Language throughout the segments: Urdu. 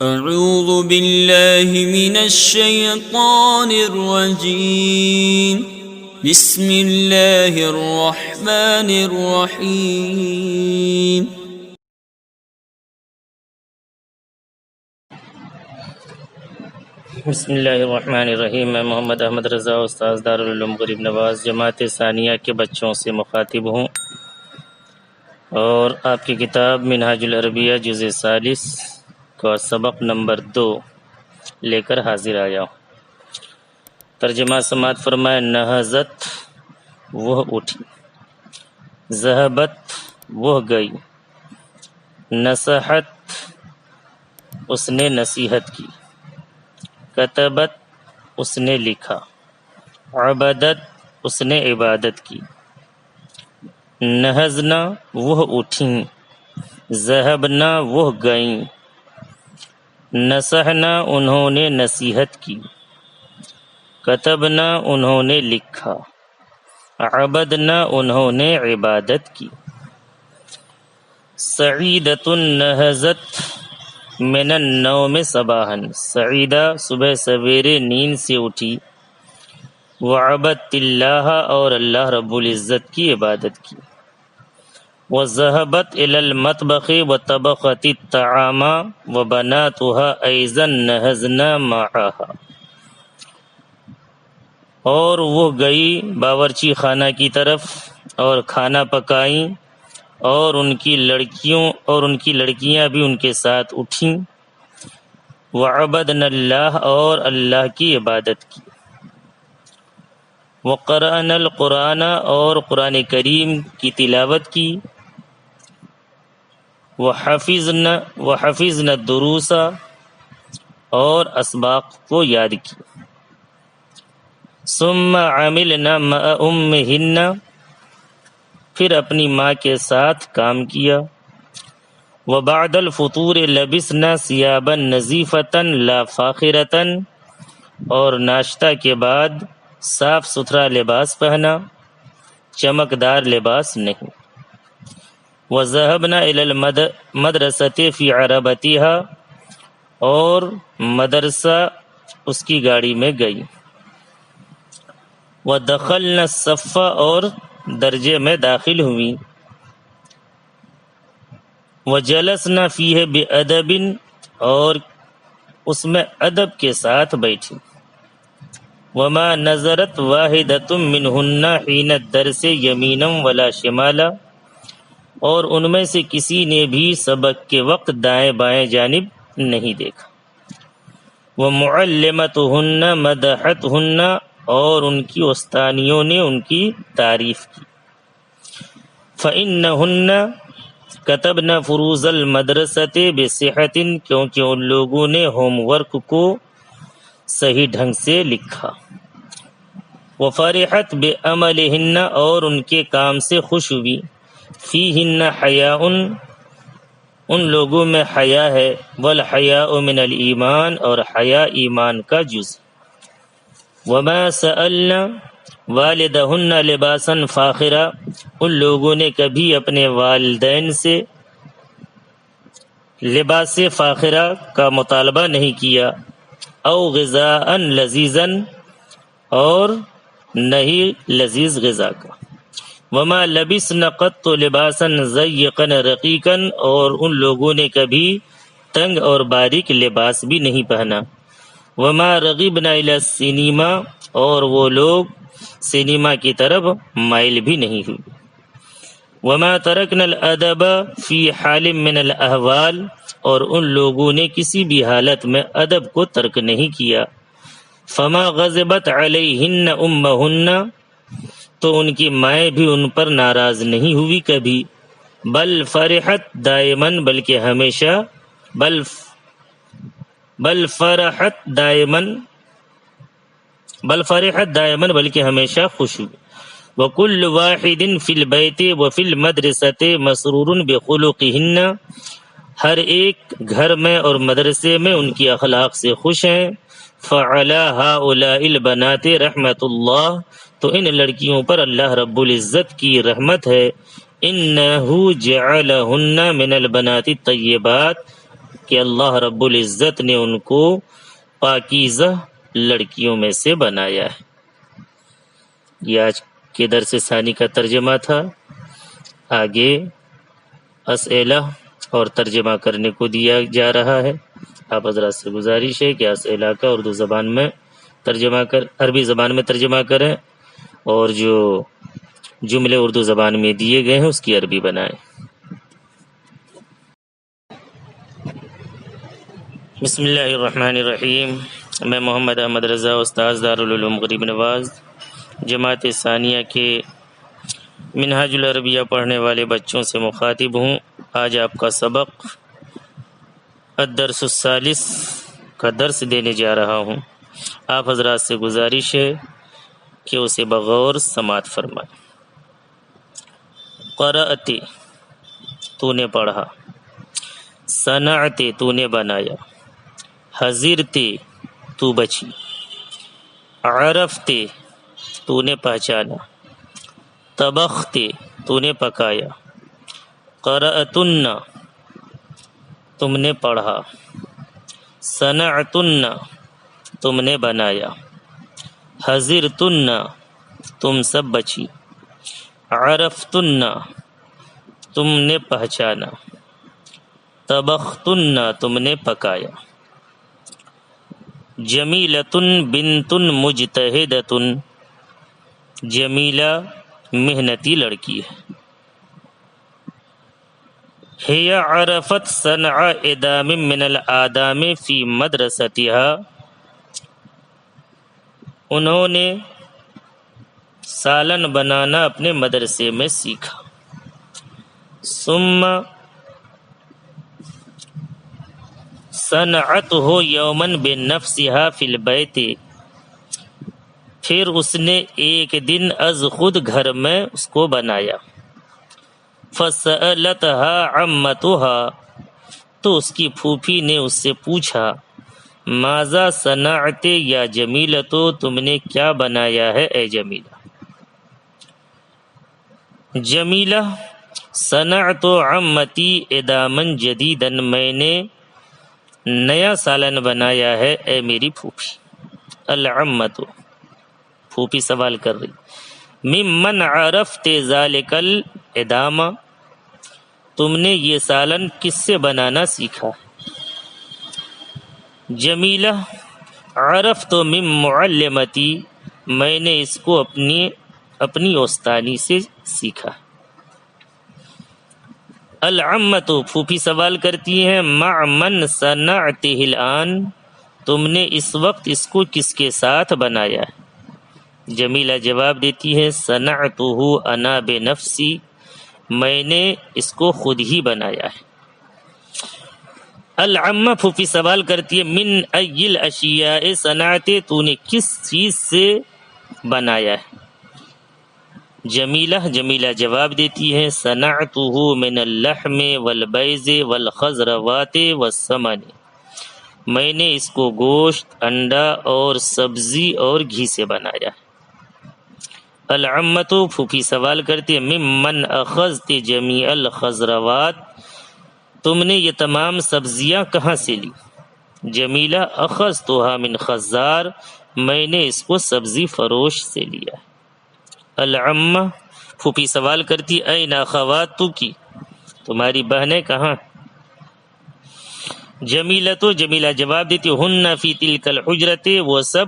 اعوذ باللہ من الشیطان الرجیم بسم اللہ الرحمن الرحیم بسم اللہ الرحمن الرحیم۔ میں محمد احمد رضا، استاذ دارالعلوم غریب نواز جماعت ثانیہ کے بچوں سے مخاطب ہوں اور آپ کی کتاب منہاج العربیہ جزء ثالث کا سبق نمبر 2 لے کر حاضر آیا ہوں۔ ترجمہ سماعت فرمائے۔ نہضت وہ اٹھی، ذہبت وہ گئی، نصحت اس نے نصیحت کی، کتبت اس نے لکھا، عبدت اس نے عبادت کی۔ نہضنا وہ اٹھیں، ذہبنا وہ گئیں، نصحنا انہوں نے نصیحت کی، کتبنا انہوں نے لکھا، عبدنا انہوں نے عبادت کی۔ سعیدۃ نہضت من النوم صباحا، سعیدہ صبح سویرے نیند سے اٹھی، وعبدت اللہ اور اللہ رب العزت کی عبادت کی، وذهبت الى المطبخ وطبخت الطعام وبناتها ايضا نهضنا معها، اور وہ گئی باورچی خانہ کی طرف اور کھانا پکائیں، اور ان کی لڑکیاں بھی ان کے ساتھ اٹھیں، وعبدنا اللہ اور اللہ کی عبادت کی، وقرأنا القرآن اور قرآن کریم کی تلاوت کی، وحفظنا الدروس اور اسباق کو یاد کی، ثم عملنا مع امہن پھر اپنی ماں کے ساتھ کام کیا، وبعد الفطور لبسنا ثیابا نظیفتا لا فاخرتا اور ناشتہ کے بعد صاف ستھرا لباس پہنا، چمکدار لباس نہیں، وذهبنا الى المدرسة في عربتها اور مدرسہ اس کی گاڑی میں گئی، ودخلنا الصف اور درجے میں داخل ہوئی، وجلسنا فیہ بأدب اور اس میں ادب کے ساتھ بیٹھی، وما نظرت واحدۃ منہن حین الدرس یمینا ولا شمالا اور ان میں سے کسی نے بھی سبق کے وقت دائیں بائیں جانب نہیں دیکھا، ومعلمتہن مدحتہن اور ان کی استانیوں نے ان کی تعریف کی، فإنہن کتبنا فروض المدرسۃ بصحۃ کیونکہ ان لوگوں نے ہوم ورک کو صحیح ڈھنگ سے لکھا، وفرحت بعملہن اور ان کے کام سے خوش ہوئی، فیہن حیاء ان لوگوں میں حیا ہے، والحیاء من الایمان اور حیا ایمان کا جز، وما سألنا والدہن لباسا فاخرا ان لوگوں نے کبھی اپنے والدین سے لباس فاخرہ کا مطالبہ نہیں کیا، او غذاء لذیذا اور نہیں لذیذ غذا کا، وما لبسنا قط لباسا ضیقا رقیقا اور ان لوگوں نے کبھی تنگ اور باریک لباس بھی نہیں پہنا، وما رغبنا الی السینما اور وہ لوگ سینما کی طرف مائل بھی نہیں ہوئے، وما ترکنا الادب فی حال من الاحوال اور ان لوگوں نے کسی بھی حالت میں ادب کو ترک نہیں کیا، فما غضبت علیہن امہن تو ان کی مائیں بھی ان پر ناراض نہیں ہوئی کبھی، بل فرحت دائما بلکہ ہمیشہ بل فرحت دائما بلکہ ہمیشہ خوش ہوئی، وکل واحد فی البیت وفی المدرسۃ مسرور بخلقہن ہر ایک گھر میں اور مدرسے میں ان کی اخلاق سے خوش ہیں، فعلی ہؤلاء البنات رحمت اللہ تو ان لڑکیوں پر اللہ رب العزت کی رحمت ہے، انہ جعلہن من البنات الطیبات کہ اللہ رب العزت نے ان کو پاکیزہ لڑکیوں میں سے بنایا ہے۔ یہ آج کے درس ثانی کا ترجمہ تھا۔ آگے اسئلہ اور ترجمہ کرنے کو دیا جا رہا ہے۔ آپ حضرات سے گزارش ہے کہ اسئلہ کا اردو زبان میں ترجمہ عربی زبان میں ترجمہ کریں، اور جو جملے اردو زبان میں دیے گئے ہیں اس کی عربی بنائیں۔ بسم اللہ الرحمن الرحیم۔ میں محمد احمد رضا، استاذ دارالعلوم غریب نواز، جماعت ثانیہ کے منہاج العربیہ پڑھنے والے بچوں سے مخاطب ہوں۔ آج آپ کا سبق الدرس الثالث کا درس دینے جا رہا ہوں۔ آپ حضرات سے گزارش ہے کہ اسے بغور سماعت فرمائیں۔ قرأت تو نے پڑھا، صنعت تو نے بنایا، حضرت تو بچی، عرفت تو نے پہچانا، طبخت تو نے پکایا، قرأتن تم نے پڑھا، صنعتن تم نے بنایا، حضرتن تم سب بچی، عرفتن تم نے پہچانا، طبختن تم نے پکایا۔ جمیلتن بنتن مجتہدتن، جمیلہ محنتی لڑکی ہے۔ ہی عرفت صنع ادام من الآدام فی مدرستها، انہوں نے سالن بنانا اپنے مدرسے میں سیکھا۔ ثم صنعته یوما بنفسها فی البیت، پھر اس نے ایک دن از خود گھر میں اس کو بنایا۔ فسألتها عمتها، تو اس کی پھوپھی نے اس سے پوچھا، ماذا صنعت یا جمیلۃ، تم نے کیا بنایا ہے اے جمیلہ؟ جمیلہ، صنعت عمتی اداما جدیدا، میں نے نیا سالن بنایا ہے اے میری پھوپھی۔ العمت، پھوپھی سوال کر رہی، ممن عرفت ذالک الادام، تم نے یہ سالن کس سے بنانا سیکھا؟ جمیلہ، عرفت من معلمتی، میں نے اس کو اپنی استانی سے سیکھا۔ العمت، پھوپھی سوال کرتی ہیں، مع من صنعتہ الآن، تم نے اس وقت اس کو کس کے ساتھ بنایا ہے؟ جمیلہ جواب دیتی ہے، صنعتہ انا بنفسی، میں نے اس کو خود ہی بنایا ہے۔ العمہ، پھوپھی سوال کرتی ہے، من ای الاشیاء صنعت، تو نے کس چیز سے بنایا ہے؟ جمیلہ جواب دیتی ہے، صنعتہ من اللحم والبیض والخضروات والسمن، میں نے اس کو گوشت، انڈا اور سبزی اور گھی سے بنایا ہے۔ العمت، پھوپھی سوال کرتی ہے، ممن اخذت جمیع الخضروات، تم نے یہ تمام سبزیاں کہاں سے لی؟ جمیلہ، اخذتها من خزار، میں نے اس کو سبزی فروش سے لیا۔ العمہ، پھوپھی سوال کرتی، این اخواتک، تمہاری بہنیں کہاں؟ جمیلہ جواب دیتی، ہن فی تلک الحجرۃ، وہ سب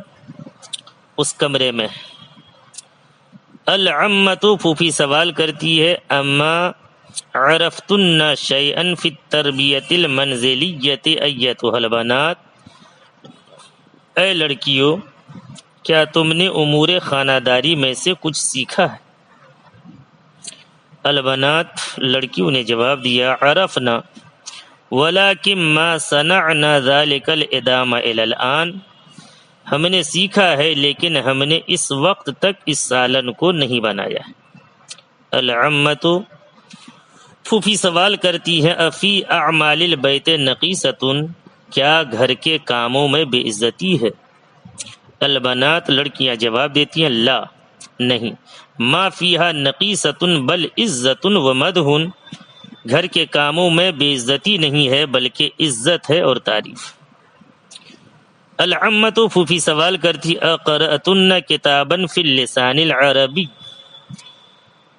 اس کمرے میں۔ العمۃ، پھوپھی سوال کرتی ہے، اما عرفتن شیئا فی التربیۃ المنزلیۃ ایتھا البنات، اے لڑکیوں، کیا تم نے امور خانہ داری میں سے کچھ سیکھا ہے؟ البنات، لڑکیوں نے جواب دیا، عرفنا ولکن ما صنعنا ذلک الادام الی الآن، ہم نے سیکھا ہے لیکن ہم نے اس وقت تک اس سالن کو نہیں بنایا ہے۔ العمۃ، پھوپھی سوال کرتی ہے، افی اعمال البیت نقیصۃ، کیا گھر کے کاموں میں بے عزتی ہے؟ البنات، لڑکیاں جواب دیتی ہیں، لا، نہیں، ما فیہا نقیصۃ بل عزت و مدح، گھر کے کاموں میں بے عزتی نہیں ہے بلکہ عزت ہے اور تعریف۔ العمۃ پھوپھی سوال کرتی اقرأتن کتابا فی اللسان العربی،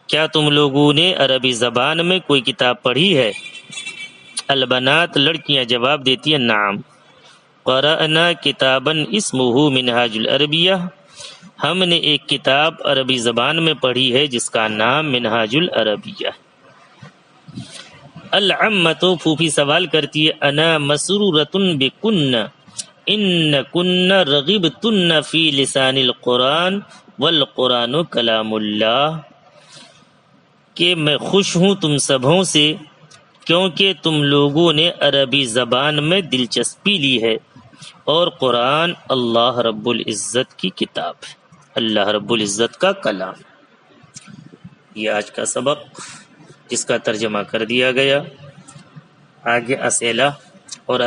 کیا تم لوگوں نے عربی زبان میں کوئی کتاب پڑھی ہے؟ البنات لڑکیاں جواب دیتی ہیں نعم۔ قرأنا کتابا اسمہ منہاج العربیہ، ہم نے ایک کتاب عربی زبان میں پڑھی ہے جس کا نام منہاج العربیہ۔ العمۃ پھوپھی سوال کرتی ہے انا مسرورۃ بکن ان کن رغبتن فی لسان القرآن والقرآن کلام اللہ، کہ میں خوش ہوں تم سبھوں سے کیونکہ تم لوگوں نے عربی زبان میں دلچسپی لی ہے، اور قرآن اللہ رب العزت کی کتاب ہے، اللہ رب العزت کا کلام۔ یہ آج کا سبق جس کا ترجمہ کر دیا گیا۔ آگے اسئلہ اور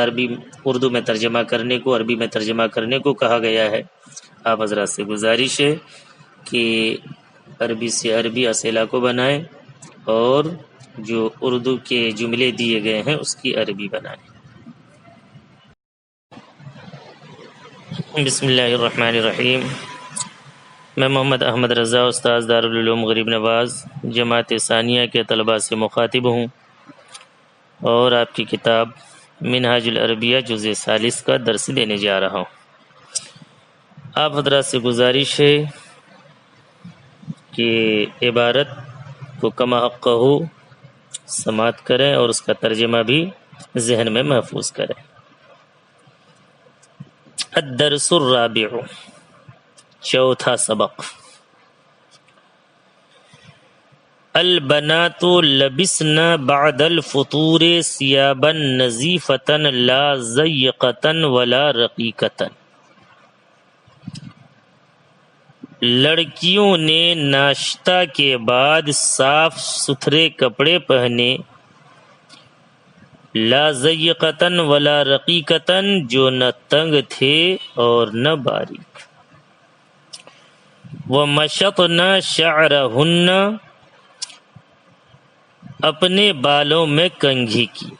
اردو میں ترجمہ کرنے کو، عربی میں ترجمہ کرنے کو کہا گیا ہے۔ آپ حضرات سے گزارش ہے کہ عربی سے عربی اسئلہ کو بنائیں اور جو اردو کے جملے دیے گئے ہیں اس کی عربی بنائیں۔ بسم اللہ الرحمن الرحیم۔ میں محمد احمد رضا، استاذ دارالعلوم غریب نواز جماعت ثانیہ کے طلباء سے مخاطب ہوں، اور آپ کی کتاب منہاج العربیہ جزء ثالث کا درس دینے جا رہا ہوں۔ آپ حضرات سے گزارش ہے کہ عبارت کو کما حق ہو سماعت کریں اور اس کا ترجمہ بھی ذہن میں محفوظ کریں۔ الدرس الرابع، چوتھا سبق۔ البنات لبسن بعد الفطور ثيابا نظیفة لا ضيقة ولا رقيقة، لڑکیوں نے ناشتہ کے بعد صاف ستھرے کپڑے پہنے، لا ضيقة ولا رقيقة، جو نہ تنگ تھے اور نہ باریک۔ ومشطن شعرهن، اپنے بالوں میں کنگھی کی،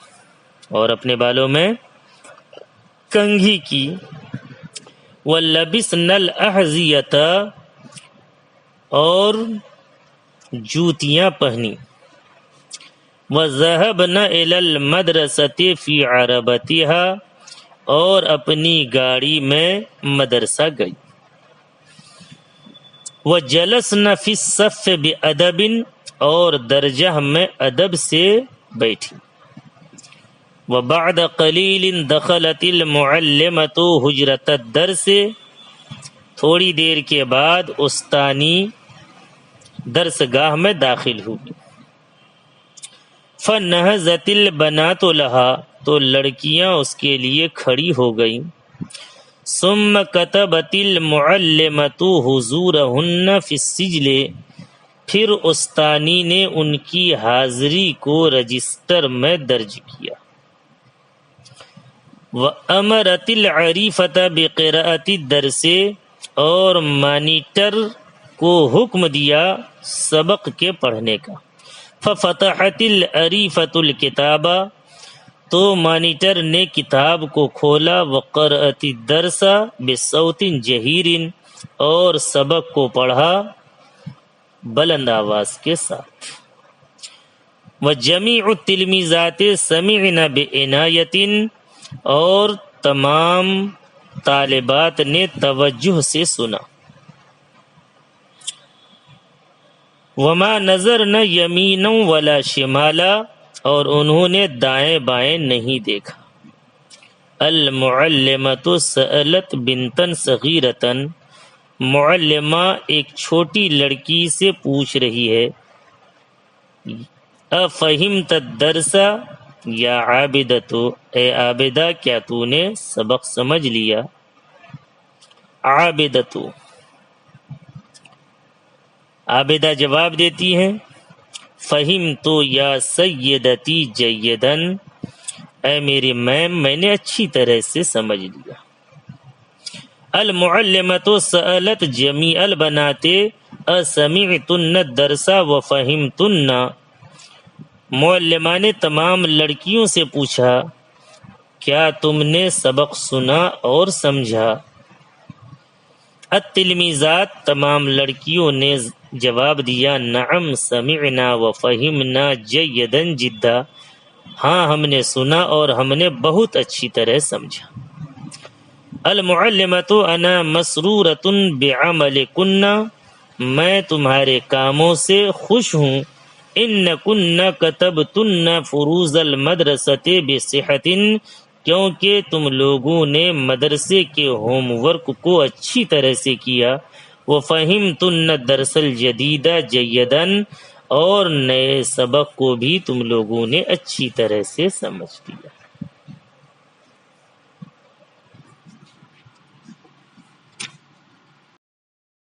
اور اپنے بالوں میں کنگھی کی۔ وَلَبِسْنَ الْأَحْذِيَةَ، اور جوتیاں پہنی۔ وَذَهَبْنَ إِلَى الْمَدْرَسَةِ فِي عَرَبَتِهَا، اور اپنی گاڑی میں مدرسہ گئی۔ وَجَلَسْنَ فِي الصَّفِّ بِأَدَبٍ، اور درجہ میں ادب سے بیٹھی۔ وَبَعْدَ قَلِيلٍ دَخَلَتِ الْمُعَلِّمَةُ حُجْرَةَ الدَّرْسِ، تھوڑی دیر کے بعد استانی درس گاہ میں داخل ہوئی۔ فَنَهَزَتِ الْبَنَاتُ لَهَا، تو لڑکیاں اس کے لیے کھڑی ہو گئیں۔ ثُمَّ كَتَبَتِ الْمُعَلِّمَةُ حُضُورَهُنَّ فِي السِّجْلِ، پھر استانی نے ان کی حاضری کو رجسٹر میں درج کیا۔ وَأَمَرَتِ الْعَرِيفَةَ بِقِرَاءَةِ الدَّرْسِ، اور مانیٹر کو حکم دیا سبق کے پڑھنے کا۔ فَفَتَحَتِ الْعَرِيفَةُ الْكِتَابَ، تو مانیٹر نے کتاب کو کھولا۔ وَقَرَأَتِ الدَّرْسَ بِصَوْتٍ جَهِيرٍ، اور سبق کو پڑھا بلند آواز کے ساتھ۔ وَجَمِيعُ التِّلْمِيذَاتِ سَمِعْنَ بِعِنَایَةٍ، اور تمام طالبات نے توجہ سے سنا۔ وَمَا نَظَرْنَ يَمِينًا وَلَا شِمَالًا، اور انہوں نے دائیں بائیں نہیں دیکھا۔ الْمُعَلِّمَةُ سَأَلَتْ بِنْتًا صَغِيرَةً، معلمہ ایک چھوٹی لڑکی سے پوچھ رہی ہے، اَفَهِمْتَ الدَّرْسَ یا عابدۃ، اے عابدہ کیا تو نے سبق سمجھ لیا؟ عابدۃ، عابدہ جواب دیتی ہیں، فَهِمْتُ یا سیدتی جیداً، اے میری میم میں نے اچھی طرح سے سمجھ لیا۔ المعلمۃ سألت جمیع البنات اسمعتن الدرس وفہمتن، معلمہ نے تمام لڑکیوں سے پوچھا کیا تم نے سبق سنا اور سمجھا؟ التلمیذات تمام لڑکیوں نے جواب دیا نعم سمعنا و فہمنا جیدا جدا، ہاں ہم نے سنا اور ہم نے بہت اچھی طرح سمجھا۔ المعلمۃ انا مسرورۃ بعملکن، میں تمہارے کاموں سے خوش ہوں۔ انکن کتبتن فروض المدرسۃ بصحۃ، کیونکہ تم لوگوں نے مدرسے کے ہوم ورک کو اچھی طرح سے کیا۔ وفہمتن الدرس الجدید جیدا، اور نئے سبق کو بھی تم لوگوں نے اچھی طرح سے سمجھ لیا۔